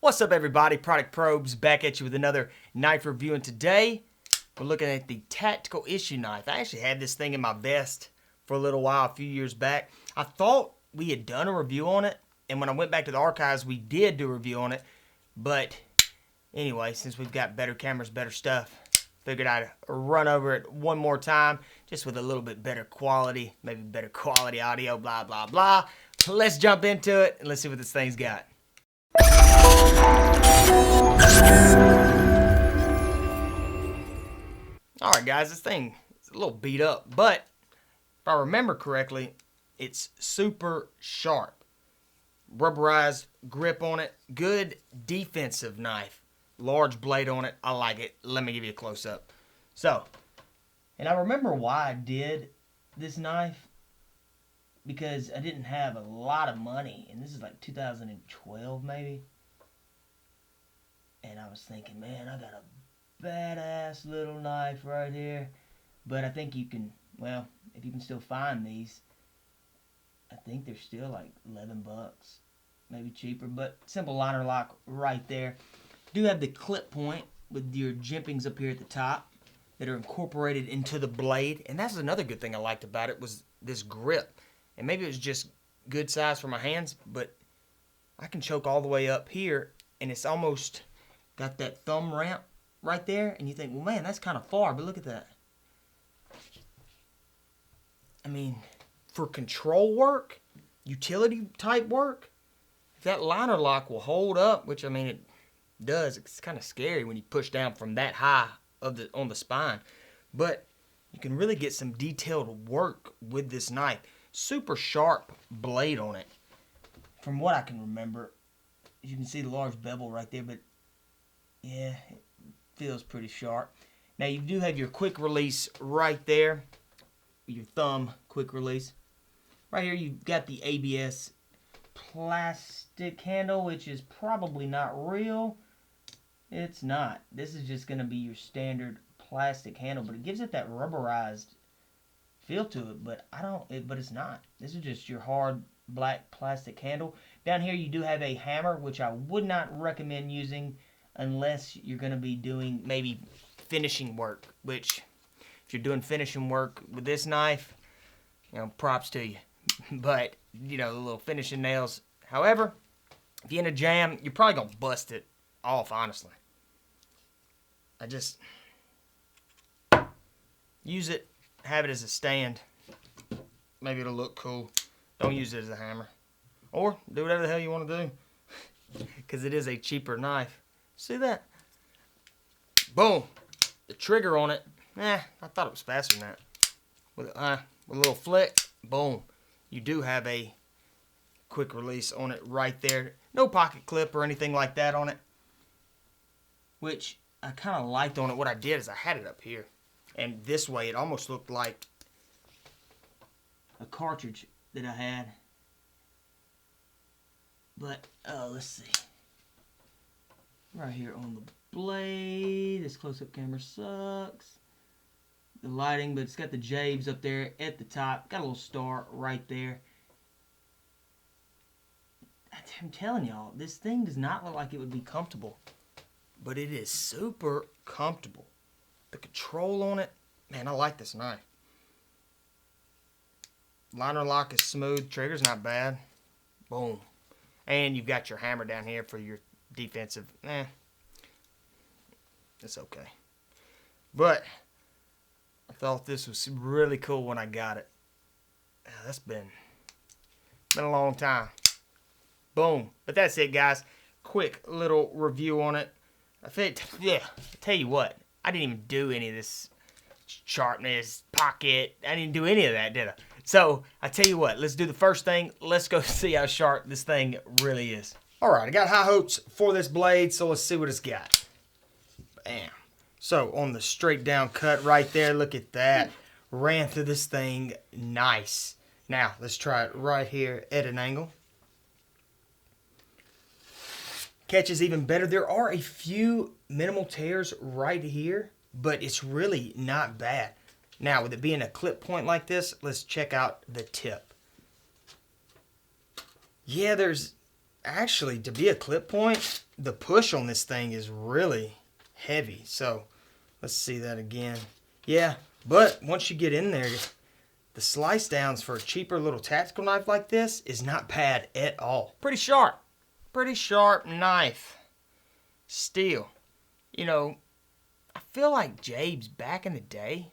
What's up, everybody? Product Probes back at you with another knife review, and today we're looking at the tactical issue knife. I actually had this thing in my vest for a little while a few years back. I thought we had done a review on it, and when I went back to the archives, we did do a review on it. But anyway, since we've got better cameras, better stuff, figured I'd run over it one more time, just with a little bit better quality, maybe better quality audio, blah, blah, blah. So let's jump into it, and let's see what this thing's got. Alright guys, this thing is a little beat up, but if I remember correctly, it's super sharp. Rubberized grip on it, good defensive knife. Large blade on it, I like it. Let me give you a close-up. So, and I remember why I did this knife, because I didn't have a lot of money, and this is like 2012 maybe. And I was thinking, man, I got a badass little knife right here. But I think you can, well, if you can still find these, I think they're still like 11 bucks, maybe cheaper. But simple liner lock right there. Do have the clip point with your jimpings up here at the top that are incorporated into the blade. And that's another good thing I liked about it, was this grip. And maybe it was just good size for my hands, but I can choke all the way up here, and it's almost got that thumb ramp right there, and you think, well, man, that's kind of far, but look at that. I mean, for control work, utility type work, if that liner lock will hold up, which, I mean, it does, it's kind of scary when you push down from that high on the spine, but you can really get some detailed work with this knife. Super sharp blade on it, from what I can remember. You can see the large bevel right there, but yeah, it feels pretty sharp. Now you do have your quick release right there, your thumb quick release. Right here you've got the ABS plastic handle, which is probably not real. It's not. This is just going to be your standard plastic handle, but it gives it that rubberized feel to it, but but it's not. This is just your hard black plastic handle. Down here you do have a hammer, which I would not recommend using unless you're going to be doing maybe finishing work, which if you're doing finishing work with this knife, you know, props to you. But, you know, the little finishing nails. However, if you're in a jam, you're probably going to bust it off, honestly. I just use it, have it as a stand. Maybe it'll look cool. Don't use it as a hammer. Or do whatever the hell you want to do, because it is a cheaper knife. See that? Boom. The trigger on it, I thought it was faster than that. With a little flick, boom. You do have a quick release on it right there. No pocket clip or anything like that on it, which I kind of liked on it. What I did is I had it up here, and this way it almost looked like a cartridge that I had. But, let's see. Right here on the blade. This close-up camera sucks. The lighting, but it's got the Jabes up there at the top. Got a little star right there. I'm telling y'all, this thing does not look like it would be comfortable, but it is super comfortable. The control on it, man, I like this knife. Liner lock is smooth. Trigger's not bad. Boom. And you've got your hammer down here for your defensive. It's okay. But I thought this was really cool when I got it. That's been a long time. Boom. But that's it, guys. Quick little review on it. I tell you what, I didn't even do any of this sharpness, pocket. I didn't do any of that, did I? So I tell you what, let's do the first thing. Let's go see how sharp this thing really is. All right, I got high hopes for this blade, so let's see what it's got. Bam. So on the straight down cut right there, look at that. Ran through this thing nice. Now let's try it right here at an angle. Catches even better. There are a few minimal tears right here, but it's really not bad. Now, with it being a clip point like this, let's check out the tip. Yeah, there's actually, to be a clip point, the push on this thing is really heavy. So let's see that again. Yeah, but once you get in there, the slice downs for a cheaper little tactical knife like this is not bad at all. Pretty sharp knife. Still, you know, I feel like Jabe's back in the day,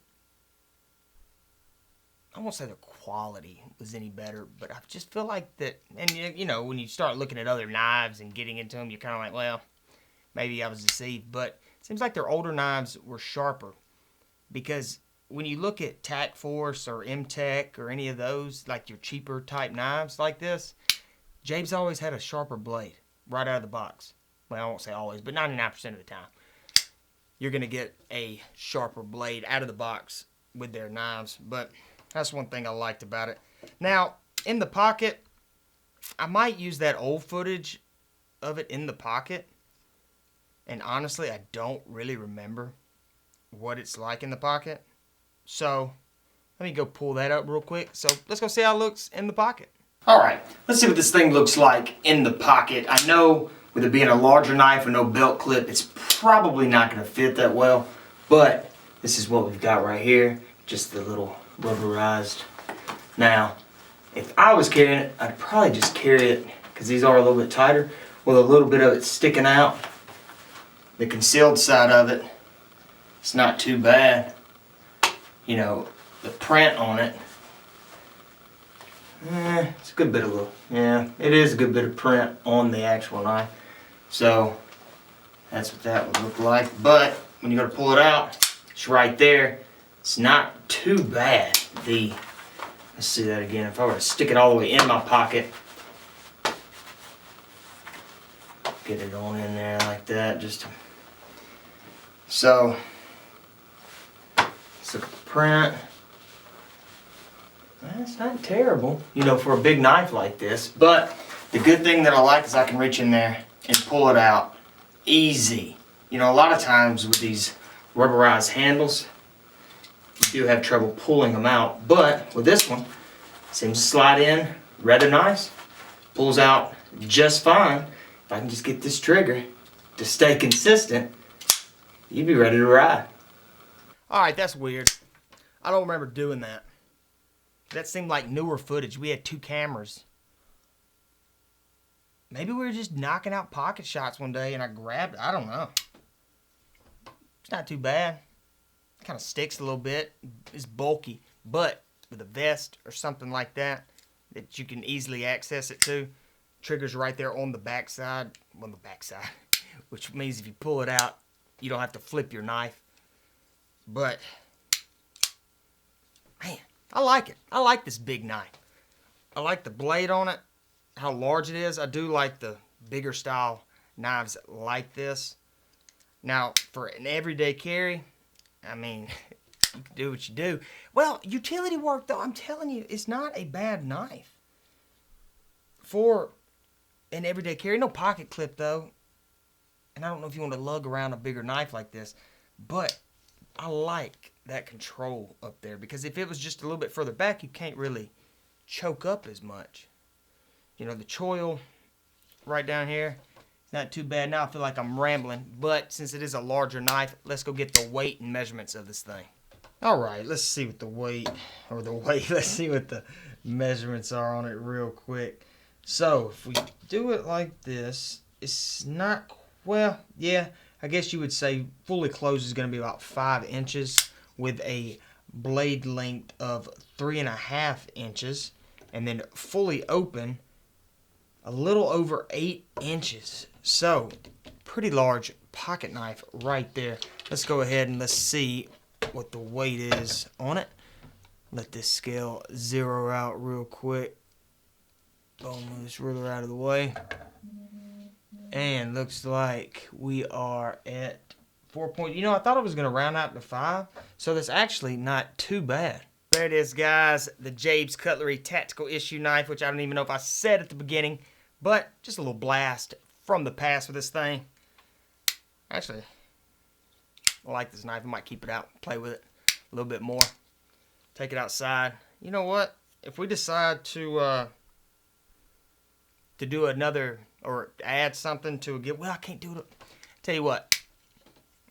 I won't say the quality was any better, but I just feel like that, and you know, when you start looking at other knives and getting into them, you're kind of like, well, maybe I was deceived. But it seems like their older knives were sharper, because when you look at Tac Force or M-Tech or any of those, like your cheaper type knives like this, Jabe's always had a sharper blade right out of the box. Well, I won't say always, but 99% of the time, you're going to get a sharper blade out of the box with their knives. But that's one thing I liked about it. Now, in the pocket, I might use that old footage of it in the pocket. And honestly, I don't really remember what it's like in the pocket. So, let me go pull that up real quick. So, let's go see how it looks in the pocket. Alright, let's see what this thing looks like in the pocket. I know with it being a larger knife with no belt clip, it's probably not going to fit that well. But, this is what we've got right here. Just the little rubberized. Now, if I was carrying it, I'd probably just carry it, because these are a little bit tighter, with a little bit of it sticking out. The concealed side of it, it's not too bad. You know, the print on it, it's a good bit of it is a good bit of print on the actual knife. So, that's what that would look like. But, when you go to pull it out, it's right there. It's not too bad. Let's see that again. If I were to stick it all the way in my pocket, get it on in there like that, so let's look at the print. That's not terrible, you know, for a big knife like this. But the good thing that I like is I can reach in there and pull it out easy. You know, a lot of times with these rubberized handles, you do have trouble pulling them out, but with this one, it seems to slide in rather nice, pulls out just fine. If I can just get this trigger to stay consistent, you'd be ready to ride. Alright, that's weird. I don't remember doing that. That seemed like newer footage. We had 2 cameras. Maybe we were just knocking out pocket shots one day and I grabbed it. I don't know. It's not too bad. Kind of sticks a little bit. It's bulky, but with a vest or something like that you can easily access it to, triggers right there on the back side, which means if you pull it out, you don't have to flip your knife. But man, I like it. I like this big knife. I like the blade on it, how large it is. I do like the bigger style knives like this. Now, for an everyday carry, I mean, you can do what you do. Well, utility work, though, I'm telling you, it's not a bad knife. For an everyday carry, no pocket clip, though. And I don't know if you want to lug around a bigger knife like this, but I like that control up there, because if it was just a little bit further back, you can't really choke up as much. You know, the choil right down here, not too bad. Now I feel like I'm rambling, but since it is a larger knife, let's go get the weight and measurements of this thing. Alright, let's see what let's see what the measurements are on it real quick. So, if we do it like this, it's not, well, yeah, I guess you would say fully closed is going to be about 5 inches with a blade length of 3.5 inches, and then fully open a little over 8 inches. So, pretty large pocket knife right there. Let's go ahead and let's see what the weight is on it. Let this scale zero out real quick. Boom, move this ruler out of the way. And looks like we are at 4 point. You know, I thought I was going to round out to 5, so that's actually not too bad. There it is, guys. The Jabe's Cutlery Tactical Issue Knife, which I don't even know if I said at the beginning, but just a little blast from the past with this thing. Actually, I like this knife. I might keep it out, play with it a little bit more. Take it outside. You know what? If we decide to do another or add something to a giveaway. Well, I can't do it. Tell you what,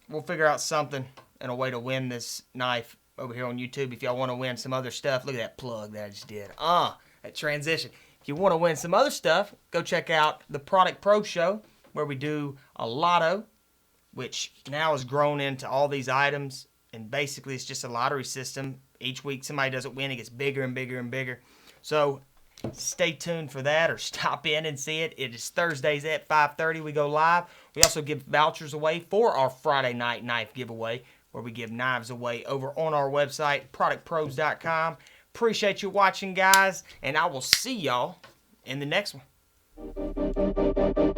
we'll figure out something and a way to win this knife over here on YouTube. If y'all want to win some other stuff, look at that plug that I just did. That transition. If you want to win some other stuff, go check out the Product Pro Show, where we do a lotto, which now has grown into all these items. And basically, it's just a lottery system. Each week, somebody doesn't win. It gets bigger and bigger and bigger. So stay tuned for that, or stop in and see it. It is Thursdays at 5:30. We go live. We also give vouchers away for our Friday night knife giveaway, where we give knives away over on our website, productprobes.com. Appreciate you watching, guys, and I will see y'all in the next one.